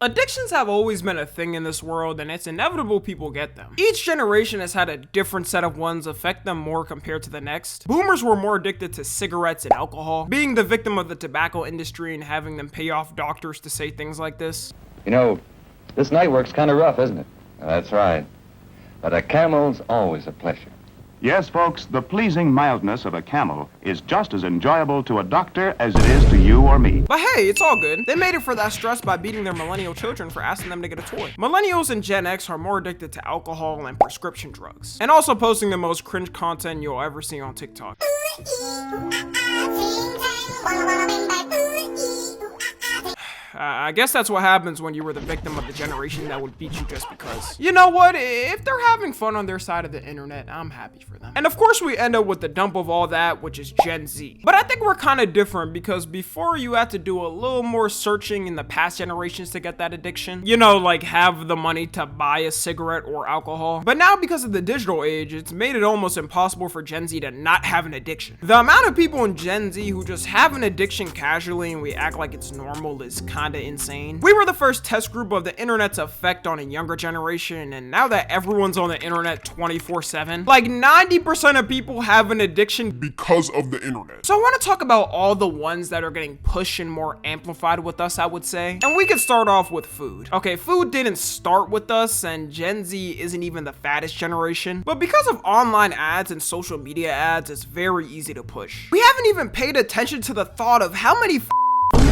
Addictions have always been a thing in this world, and it's inevitable people get them. Each generation has had a different set of ones affect them more compared to the next. Boomers were more addicted to cigarettes and alcohol, being the victim of the tobacco industry and having them pay off doctors to say things like this. You know, this night work's kind of rough, isn't it? That's right. But a Camel's always a pleasure. Yes, folks, the pleasing mildness of a Camel is just as enjoyable to a doctor as it is to you or me. But hey, it's all good. They made it for that stress by beating their millennial children for asking them to get a toy. Millennials and Gen X are more addicted to alcohol and prescription drugs, and also posting the most cringe content you'll ever see on TikTok. I guess that's what happens when you were the victim of the generation that would beat you just because. You know what? If they're having fun on their side of the internet, I'm happy for them. And of course we end up with the dump of all that, which is Gen Z. But I think we're kind of different because before you had to do a little more searching in the past generations to get that addiction. You know, like have the money to buy a cigarette or alcohol. But now because of the digital age, it's made it almost impossible for Gen Z to not have an addiction. The amount of people in Gen Z who just have an addiction casually and we act like it's normal is kinda insane. We were the first test group of the internet's effect on a younger generation, and now that everyone's on the internet 24/7, like 90% of people have an addiction because of the internet. So I want to talk about all the ones that are getting pushed and more amplified with us, I would say. And we could start off with food. Okay, food didn't start with us, and Gen Z isn't even the fattest generation, but because of online ads and social media ads, it's very easy to push. We haven't even paid attention to the thought of how many food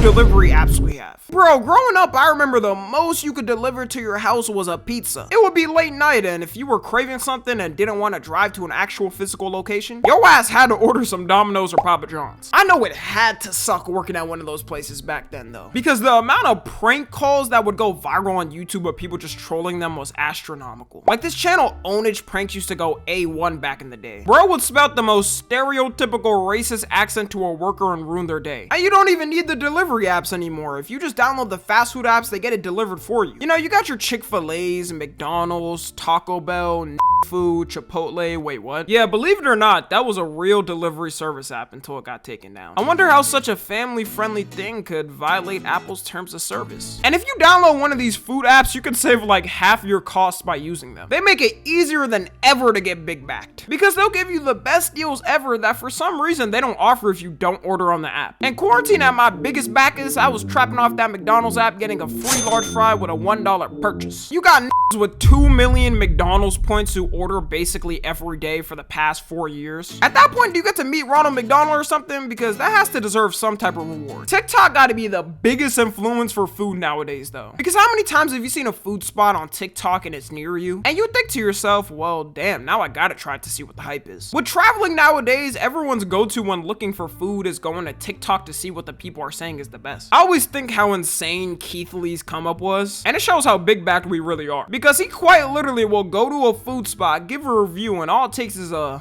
delivery apps we have. Bro, growing up, I remember the most you could deliver to your house was a pizza. It would be late night, and if you were craving something and didn't want to drive to an actual physical location, your ass had to order some Domino's or Papa John's. I know it had to suck working at one of those places back then though, because the amount of prank calls that would go viral on YouTube of people just trolling them was astronomical. Like this channel Ownage Pranks used to go A1 back in the day. Bro would spout the most stereotypical racist accent to a worker and ruin their day. And you don't even need the delivery apps anymore. If you just download the fast food apps, they get it delivered for you. You know, you got your Chick-fil-A's, McDonald's, Taco Bell, Food, Chipotle, wait, what? Yeah, believe it or not, that was a real delivery service app until it got taken down. I wonder how such a family-friendly thing could violate Apple's terms of service. And if you download one of these food apps, you can save like half your costs by using them. They make it easier than ever to get big backed, because they'll give you the best deals ever that for some reason they don't offer if you don't order on the app. And quarantine at my biggest back is I was trapping off that McDonald's app getting a free large fry with a $1 purchase. You got with 2 million McDonald's points who order basically every day for the past 4 years. At that point, do you get to meet Ronald McDonald or something? Because that has to deserve some type of reward. TikTok got to be the biggest influence for food nowadays though. Because how many times have you seen a food spot on TikTok and it's near you? And you think to yourself, well, damn, now I gotta try it to see what the hype is. With traveling nowadays, everyone's go-to when looking for food is going to TikTok to see what the people are saying is the best. I always think how insane Keith Lee's come up was, and it shows how big backed we really are. Because he quite literally will go to a food spot, give a review, and all it takes is a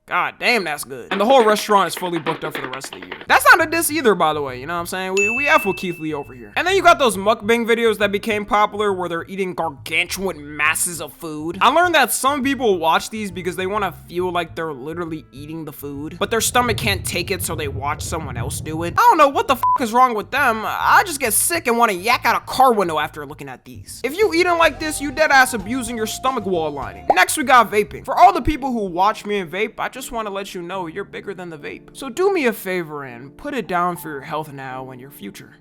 God damn, that's good. And the whole restaurant is fully booked up for the rest of the year. That's not a diss either, by the way, you know what I'm saying? We F with Keith Lee over here. And then you got those mukbang videos that became popular where they're eating gargantuan masses of food. I learned that some people watch these because they want to feel like they're literally eating the food, but their stomach can't take it, so they watch someone else do it. I don't know what the f is wrong with them. I just get sick and want to yak out a car window after looking at these. If you eating like this, you dead ass abusing your stomach wall lining. Next, we got vaping. For all the people who watch me and vape, I just want to let you know you're bigger than the vape. So do me a favor and put it down for your health now and your future.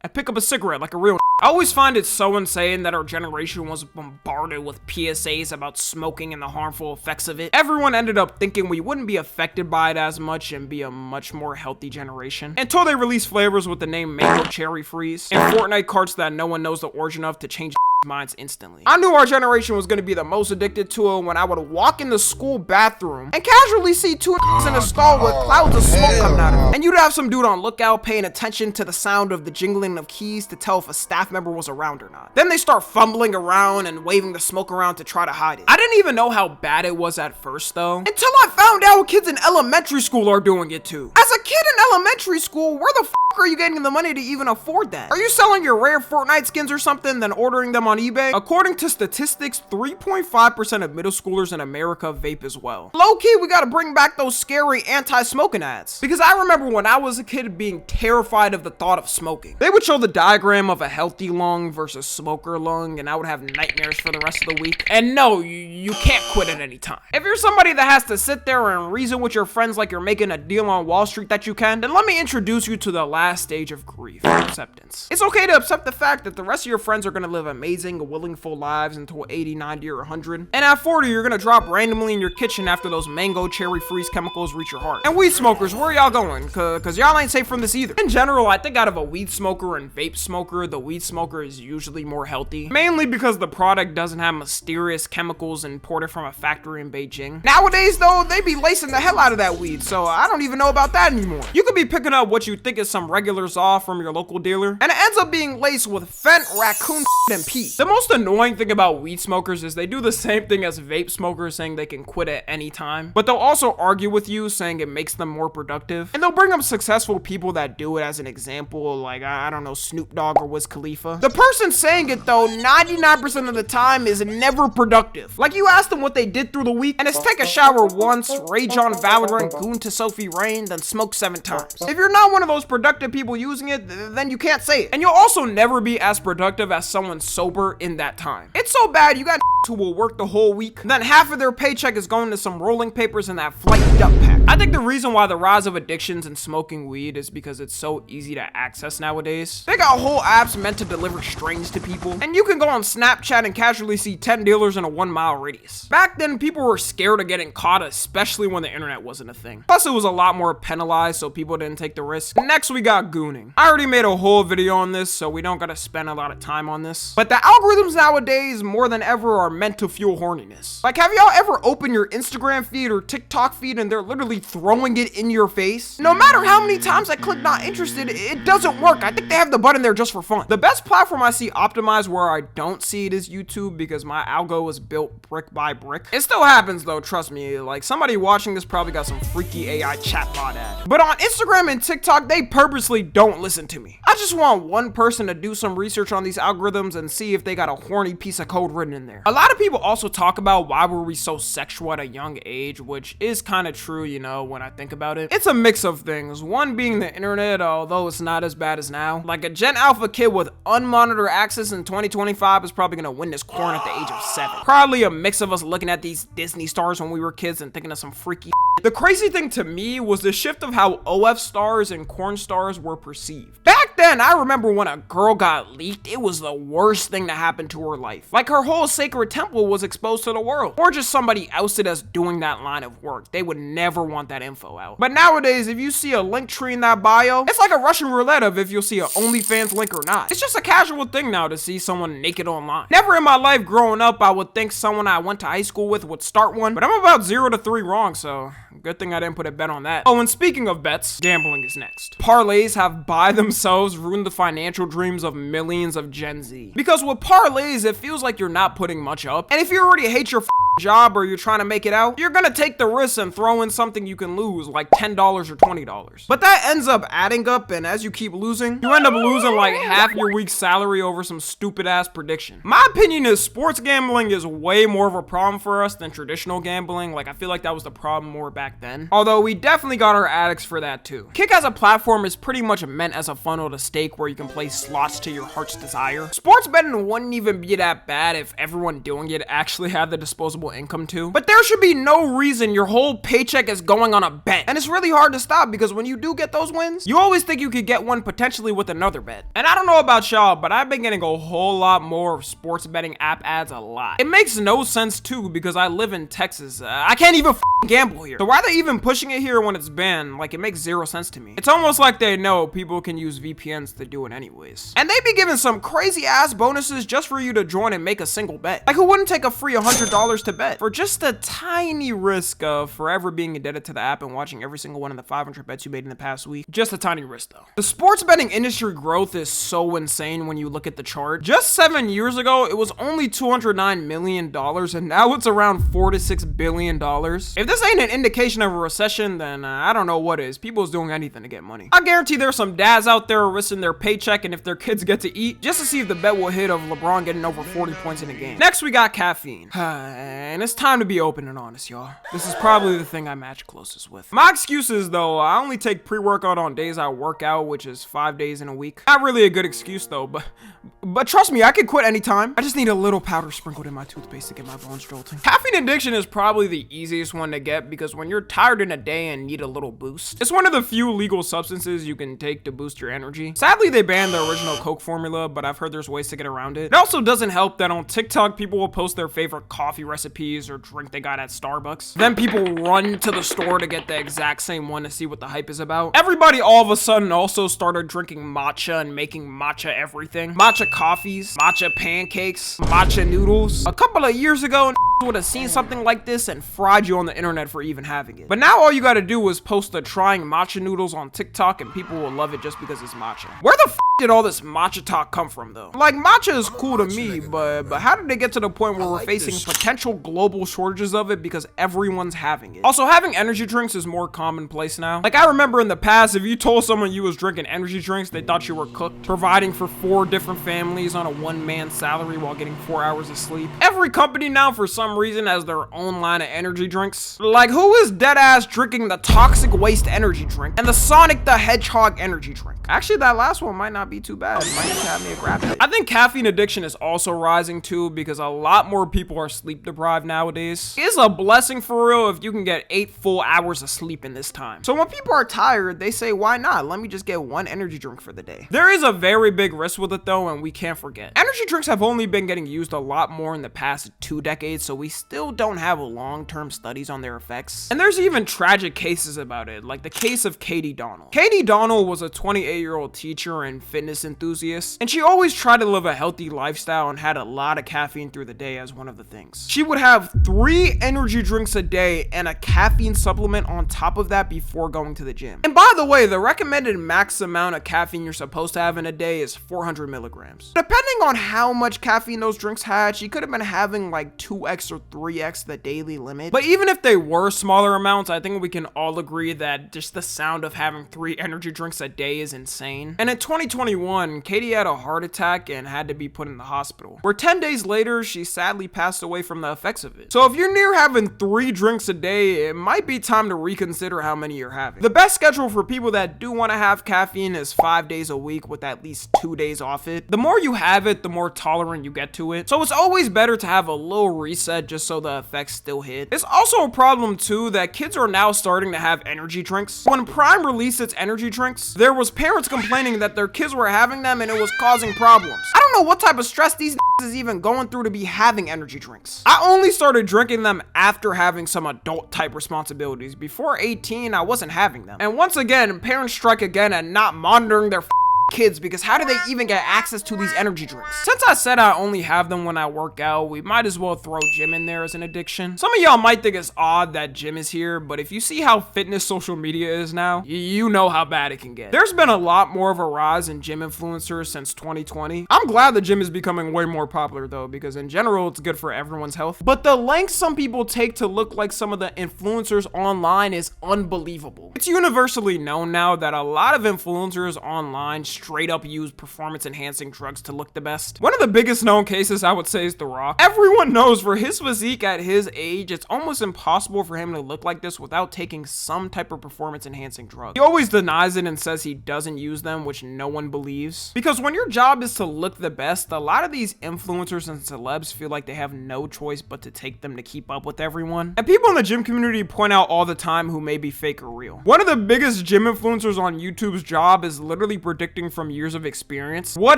And pick up a cigarette like a real I always find it so insane that our generation was bombarded with PSAs about smoking and the harmful effects of it. Everyone ended up thinking we wouldn't be affected by it as much and be a much more healthy generation. Until they released flavors with the name Mango Cherry Freeze and Fortnite carts that no one knows the origin of to change minds instantly. I knew our generation was going to be the most addicted to it when I would walk in the school bathroom and casually see two in a stall with clouds of smoke coming out of it. And you'd have some dude on lookout paying attention to the sound of the jingling of keys to tell if a staff member was around or not. Then they start fumbling around and waving the smoke around to try to hide it. I didn't even know how bad it was at first though, until I found out kids in elementary school are doing it too. As a kid in elementary school, where the f are you getting the money to even afford that? Are you selling your rare Fortnite skins or something, then ordering them on on eBay. According to statistics, 3.5% of middle schoolers in America vape as well. Low-key, we gotta bring back those scary anti-smoking ads. Because I remember when I was a kid being terrified of the thought of smoking. They would show the diagram of a healthy lung versus smoker lung, and I would have nightmares for the rest of the week. And no, you can't quit at any time. If you're somebody that has to sit there and reason with your friends like you're making a deal on Wall Street that you can, then let me introduce you to the last stage of grief, acceptance. It's okay to accept the fact that the rest of your friends are gonna live amazing, willingful lives until 80, 90, or 100. And at 40, you're gonna drop randomly in your kitchen after those mango cherry freeze chemicals reach your heart. And weed smokers, where y'all going? Cause y'all ain't safe from this either. In general, I think out of a weed smoker and vape smoker, the weed smoker is usually more healthy. Mainly because the product doesn't have mysterious chemicals imported from a factory in Beijing. Nowadays though, they be lacing the hell out of that weed, so I don't even know about that anymore. You could be picking up what you think is some regular saw from your local dealer, and it ends up being laced with fent, raccoon, and pee. The most annoying thing about weed smokers is they do the same thing as vape smokers, saying they can quit at any time, but they'll also argue with you saying it makes them more productive, and they'll bring up successful people that do it as an example, like I don't know, Snoop Dogg or Wiz Khalifa. The person saying it though, 99% of the time is never productive. Like you ask them what they did through the week, and it's take a shower once, rage on Valorant, goon to Sophie Rain, then smoke 7 times. If you're not one of those productive people using it, then you can't say it. And you'll also never be as productive as someone sober in that time. It's so bad, you got who will work the whole week, then half of their paycheck is going to some rolling papers and that flight duck pack. I think the reason why the rise of addictions and smoking weed is because it's so easy to access nowadays. They got whole apps meant to deliver strains to people, and you can go on Snapchat and casually see 10 dealers in a 1-mile radius. Back then, people were scared of getting caught, especially when the internet wasn't a thing. Plus, it was a lot more penalized, so people didn't take the risk. Next, we got gooning. I already made a whole video on this, so we don't gotta spend a lot of time on this. But the algorithms nowadays, more than ever, are meant to fuel horniness. Like, have y'all ever opened your Instagram feed or TikTok feed and they're literally throwing it in your face? No matter how many times I click not interested, it doesn't work. I think they have the button there just for fun. The best platform I see optimized where I don't see it is YouTube, because my algo was built brick by brick. It still happens though, trust me. Like, somebody watching this probably got some freaky AI chatbot ad. But on Instagram and TikTok, they purposely don't listen to me. I just want one person to do some research on these algorithms and see if they got a horny piece of code written in there. A lot of people also talk about why were we so sexual at a young age, which is kind of true, you know, when I think about it. It's a mix of things. One being the internet, although it's not as bad as now. Like, a Gen Alpha kid with unmonitored access in 2025 is probably gonna win this corn at the age of 7. Probably a mix of us looking at these Disney stars when we were kids and thinking of some freaky shit. The crazy thing to me was the shift of how OF stars and corn stars were perceived. Back then, I remember when a girl got leaked, it was the worst thing to happen to her life. Like, her whole sacred temple was exposed to the world, or just somebody ousted as doing that line of work. They would never want that info out. But nowadays, if you see a link tree in that bio, it's like a Russian roulette of if you'll see an OnlyFans link or not. It's just a casual thing now to see someone naked online. Never in my life growing up I would think someone I went to high school with would start one, but I'm about 0 to 3 wrong, so good thing I didn't put a bet on that. Oh, and speaking of bets, gambling is next. Parlays have by themselves ruined the financial dreams of millions of Gen Z. Because with parlays, it feels like you're not putting much up, and if you already hate your job or you're trying to make it out, you're gonna take the risk and throw in something you can lose, like $10 or $20. But that ends up adding up, and as you keep losing, you end up losing like half your week's salary over some stupid ass prediction. My opinion is sports gambling is way more of a problem for us than traditional gambling. Like, I feel like that was the problem more back then. Although we definitely got our addicts for that too. Kick as a platform is pretty much meant as a funnel to stake where you can play slots to your heart's desire. Sports betting wouldn't even be that bad if everyone doing it actually had the disposable income too. But there should be no reason your whole paycheck is going on a bet. And it's really hard to stop, because when you do get those wins, you always think you could get one potentially with another bet. And I don't know about y'all, but I've been getting a whole lot more of sports betting app ads a lot. It makes no sense too, because I live in Texas. I can't even gamble here. So why are they even pushing it here when it's banned? Like, it makes 0 sense to me. It's almost like they know people can use VPNs to do it anyways. And they be giving some crazy ass bonuses just for you to join and make a single bet. Like, who wouldn't take a free $100 to bet for just a tiny risk of forever being indebted to the app and watching every single one of the 500 bets you made in the past week? Just a tiny risk though. The sports betting industry growth is so insane when you look at the chart. Just 7 years ago, it was only $209 million, and now it's around $4 to $6 billion. If this ain't an indication of a recession, then I don't know what is. People's doing anything to get money. I guarantee there's some dads out there risking their paycheck and if their kids get to eat, just to see if the bet will hit of LeBron getting over 40 points in a game. Next, we got caffeine. And it's time to be open and honest, y'all. This is probably the thing I match closest with. My excuse is, though, I only take pre-workout on days I work out, which is 5 days in a week. Not really a good excuse, though, but trust me, I can quit anytime. I just need a little powder sprinkled in my toothpaste to get my bones jolting. Caffeine addiction is probably the easiest one to get because when you're tired in a day and need a little boost, it's one of the few legal substances you can take to boost your energy. Sadly, they banned the original Coke formula, but I've heard there's ways to get around it. It also doesn't help that on TikTok, people will post their favorite coffee recipes or drink they got at Starbucks. Then people run to the store to get the exact same one to see what the hype is about. Everybody all of a sudden also started drinking matcha and making matcha everything. Matcha coffees, matcha pancakes, matcha noodles. A couple of years ago, would have seen something like this and fried you on the internet for even having it. But now all you gotta do is post a trying matcha noodles on TikTok and people will love it just because it's matcha. Where the did all this matcha talk come from though? Like, matcha is cool to me, but how did they get to the point where we're facing potential global shortages of it because everyone's having it? Also, having energy drinks is more commonplace now. Like, I remember in the past, if you told someone you was drinking energy drinks, they thought you were cooked, providing for 4 different families on a 1-man salary while getting 4 hours of sleep. Every company now, for some reason, has their own line of energy drinks. Like, who is deadass drinking the Toxic Waste energy drink and the Sonic the Hedgehog energy drink? Actually, that last one might not be too bad. Might need to have me a grab it. I think caffeine addiction is also rising too because a lot more people are sleep deprived nowadays. It's a blessing for real if you can get 8 full hours of sleep in this time. So when people are tired, they say, why not? Let me just get 1 energy drink for the day. There is a very big risk with it though, and we can't forget. Energy drinks have only been getting used a lot more in the past 2 decades, so we still don't have long-term studies on their effects. And there's even tragic cases about it, like the case of Katie Donnell. Katie Donnell was a 28-year-old teacher and fitness enthusiast, and she always tried to live a healthy lifestyle and had a lot of caffeine through the day as one of the things. She would have 3 energy drinks a day and a caffeine supplement on top of that before going to the gym. And by the way, the recommended max amount of caffeine you're supposed to have in a day is 400 milligrams. Depending on how much caffeine those drinks had, she could have been having like 2x or 3x the daily limit. But even if they were smaller amounts, I think we can all agree that just the sound of having 3 energy drinks a day is insane. And in 2021, Katie had a heart attack and had to be put in the hospital, where 10 days later, she sadly passed away from the effects of it. So if you're near having 3 drinks a day, it might be time to reconsider how many you're having. The best schedule for people that do want to have caffeine is 5 days a week with at least 2 days off it. The more you have it, the more tolerant you get to it. So it's always better to have a little reset just so the effects still hit. It's also a problem too that kids are now starting to have energy drinks. When Prime released its energy drinks, there was parents complaining that their kids were having them and it was causing problems. I don't know what type of stress these is even going through to be having energy drinks. I only started drinking them after having some adult type responsibilities. Before 18, I wasn't having them. And once again, parents strike again at not monitoring their kids because how do they even get access to these energy drinks? Since I said I only have them when I work out, we might as well throw gym in there as an addiction. Some of y'all might think it's odd that gym is here, but if you see how fitness social media is now, you know how bad it can get. There's been a lot more of a rise in gym influencers since 2020. I'm glad the gym is becoming way more popular though, because in general, it's good for everyone's health. But the lengths some people take to look like some of the influencers online is unbelievable. It's universally known now that a lot of influencers online straight up use performance enhancing drugs to look the best. One of the biggest known cases I would say is The Rock. Everyone knows for his physique at his age, it's almost impossible for him to look like this without taking some type of performance enhancing drug. He always denies it and says he doesn't use them, which no one believes. Because when your job is to look the best, a lot of these influencers and celebs feel like they have no choice but to take them to keep up with everyone. And people in the gym community point out all the time who may be fake or real. One of the biggest gym influencers on YouTube's job is literally predicting from years of experience what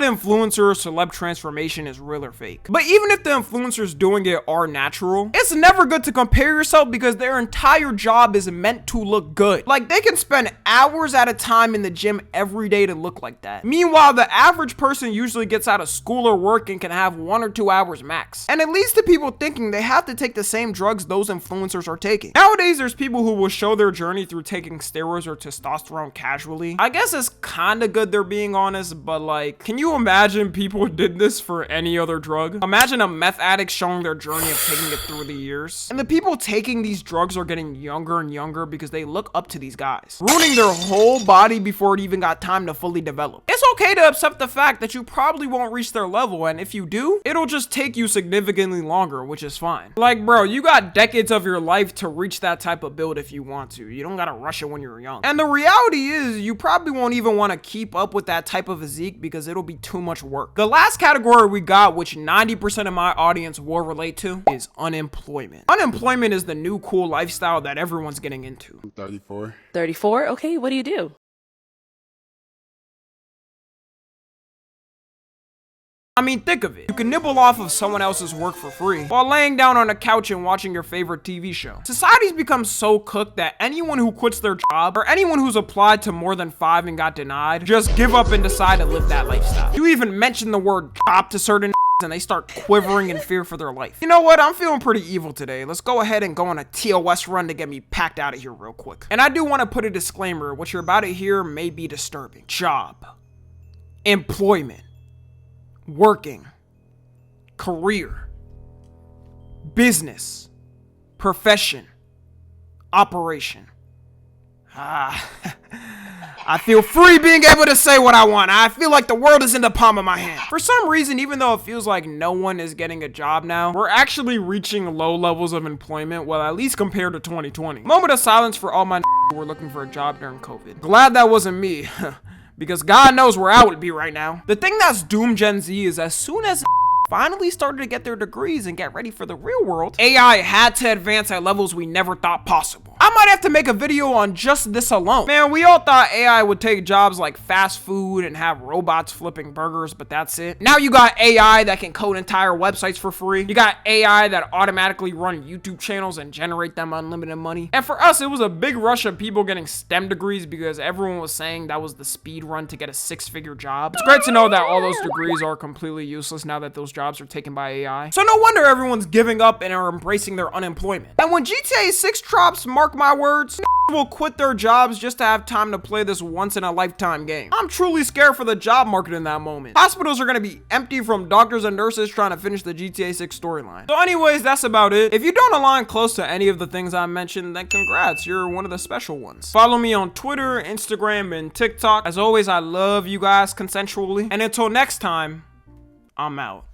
influencer or celeb transformation is real or fake. But even if the influencers doing it are natural, it's never good to compare yourself because their entire job is meant to look good. Like, they can spend hours at a time in the gym every day to look like that. Meanwhile, the average person usually gets out of school or work and can have 1 or 2 hours max. And it leads to people thinking they have to take the same drugs those influencers are taking. Nowadays, there's people who will show their journey through taking steroids or testosterone casually. I guess it's kinda good they're being being honest, but like, can you imagine people did this for any other drug? Imagine a meth addict showing their journey of taking it through the years. And the people taking these drugs are getting younger and younger because they look up to these guys, ruining their whole body before it even got time to fully develop. It's okay to accept the fact that you probably won't reach their level, and if you do, it'll just take you significantly longer, which is fine. Like, bro, you got decades of your life to reach that type of build if you want to. You don't gotta rush it when you're young. And the reality is, you probably won't even want to keep up with that type of physique because it'll be too much work. The last category we got, which 90% of my audience will relate to, is unemployment. Unemployment is the new cool lifestyle that everyone's getting into. I'm 34. 34? Okay, what do you do? I mean, think of it. You can nibble off of someone else's work for free while laying down on a couch and watching your favorite TV show. Society's become so cooked that anyone who quits their job or anyone who's applied to more than 5 and got denied just give up and decide to live that lifestyle. You even mention the word job to certain and they start quivering in fear for their life. You know what? I'm feeling pretty evil today. Let's go ahead and go on a TOS run to get me packed out of here real quick. And I do want to put a disclaimer. What you're about to hear may be disturbing. Job. Employment. Working, career, business, profession, operation. I feel free being able to say what I want. I feel like the world is in the palm of my hand. For some reason, even though it feels like no one is getting a job now, we're actually reaching low levels of employment, well, at least compared to 2020. Moment of silence for all my who were looking for a job during COVID. Glad that wasn't me. Because God knows where I would be right now. The thing that's doomed Gen Z is as soon as finally started to get their degrees and get ready for the real world, AI had to advance at levels we never thought possible. I might have to make a video on just this alone. Man, we all thought AI would take jobs like fast food and have robots flipping burgers, but that's it. Now you got AI that can code entire websites for free. You got AI that automatically run YouTube channels and generate them unlimited money. And for us, it was a big rush of people getting STEM degrees because everyone was saying that was the speed run to get a 6-figure job. It's great to know that all those degrees are completely useless now that those jobs are taken by AI. So no wonder everyone's giving up and are embracing their unemployment. And when GTA 6 drops, mark my words, will quit their jobs just to have time to play this once-in-a-lifetime game. I'm truly scared for the job market in that moment. Hospitals are gonna be empty from doctors and nurses trying to finish the GTA 6 storyline. So anyways, that's about it. If you don't align close to any of the things I mentioned, then congrats, you're one of the special ones. Follow me on Twitter, Instagram, and TikTok. As always, I love you guys consensually. And until next time, I'm out.